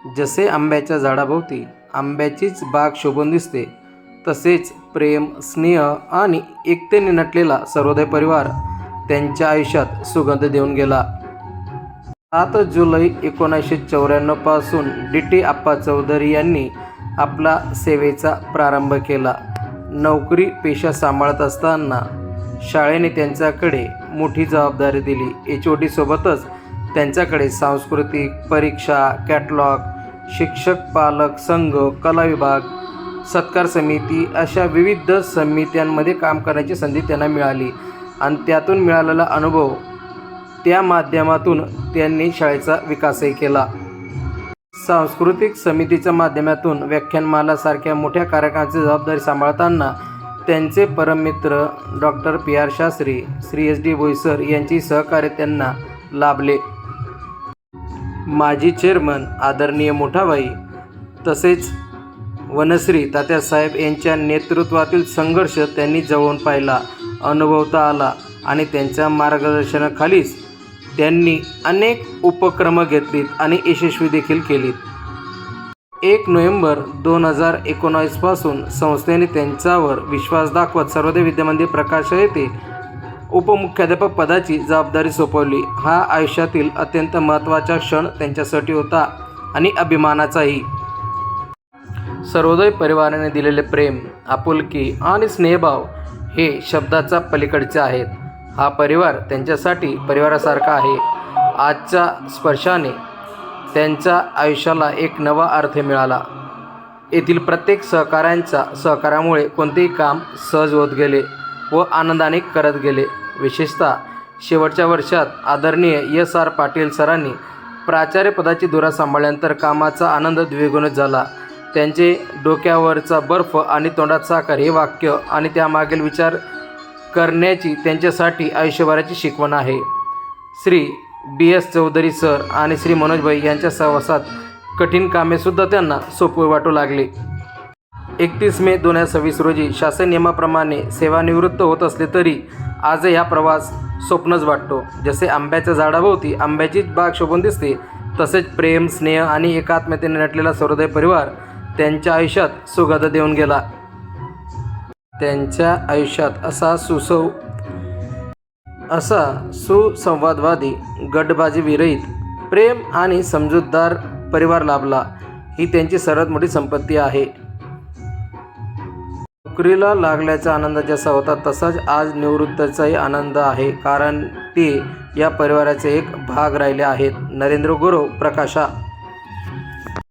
जसे आंब्याच्या झाडाभोवती आंब्याचीच बाग शोभून दिसते, तसेच प्रेम, स्नेह आणि एकतेने नटलेला सर्वोदय परिवार त्यांच्या आयुष्यात सुगंध देऊन गेला. 7 जुलै 1994 पासून डी.टी. आप्पा चौधरी यांनी आपला सेवेचा प्रारंभ केला. नोकरी पेशा सांभाळत असताना शाळेने त्यांच्याकडे मोठी जबाबदारी दिली. HOD सोबतच त्यांच्याकडे सांस्कृतिक, परीक्षा, कॅटलॉग, शिक्षक पालक संघ, कला विभाग, सत्कार समिती अशा विविध समित्यांमध्ये काम करण्याची संधी त्यांना मिळाली आणि त्यातून मिळालेला अनुभव त्या माध्यमातून त्यांनी शाळेचा विकासही केला. सांस्कृतिक समितीच्या माध्यमातून व्याख्यानमाला सारख्या मोठ्या कार्यक्रमाची जबाबदारी सांभाळताना त्यांचे परममित्र doctor PR Shastri, Shri SD Boisar यांचे सहकार्य त्यांना लाभले. माजी चेअरमन आदरणीय मोठाबाई तसेच वनश्री तात्यासाहेब यांच्या नेतृत्वातील संघर्ष त्यांनी जवळून पाहिला, अनुभवता आला आणि त्यांच्या मार्गदर्शनाखालीच त्यांनी अनेक उपक्रम घेतलीत आणि यशस्वी देखील केलीत. 1 नोव्हेंबर 2019 पासून संस्थेने त्यांच्यावर विश्वास दाखवत सर्वोदय विद्यामंदिर प्रकाशा येथे उपमुख्याध्यापक पदाची जबाबदारी सोपवली. हा आयुष्यातील अत्यंत महत्त्वाचा क्षण त्यांच्यासाठी होता आणि अभिमानाचाही. सर्वोदय परिवाराने दिलेले प्रेम, आपुलकी आणि स्नेहभाव हे शब्दाच्या पलीकडचे आहेत. हा परिवार त्यांच्यासाठी परिवारासारखा आहे. आजच्या स्पर्शाने त्यांच्या आयुष्याला एक नवा अर्थ मिळाला. येथील प्रत्येक सहकाऱ्यांच्या सहकार्यामुळे कोणतेही काम सहज होत गेले व आनंदाने करत गेले. विशेषतः शेवटच्या वर्षात आदरणीय SR पाटील सरांनी प्राचार्यपदाची धुरा सांभाळल्यानंतर कामाचा आनंद द्विगुणित झाला. त्यांचे डोक्यावरचा बर्फ आणि तोंडात साखर हे वाक्य आणि त्यामागील विचार करण्याची त्यांच्यासाठी आयुष्यभराची शिकवण आहे. श्री BS चौधरी सर आणि श्री मनोजभाई यांच्या सहवासात कठीण कामेसुद्धा त्यांना सोपी वाटू लागली. 31 मे 2026 रोजी शासन नियमाप्रमाणे सेवानिवृत्त होत असले तरी आजही हा प्रवास स्वप्नच वाटतो. जसे आंब्याच्या झाडाभोवती आंब्याचीच बाग शोभून दिसते, तसेच प्रेम, स्नेह आणि एकात्मतेने नटलेला सर्वोदय परिवार त्यांच्या आयुष्यात सुगंध देऊन गेला. त्यांच्या आयुष्यात असा सुसंवादवादी, गटबाजी विरहित, प्रेम आणि समजूतदार परिवार लाभला. ही त्यांची सर्वात मोठी संपत्ती आहे. नोकरीला लागल्याचा आनंद जसा होता तसाच आज निवृत्तीचाही आनंद आहे, कारण ते या परिवाराचे एक भाग राहिले आहेत. नरेंद्र गुरव, प्रकाशा.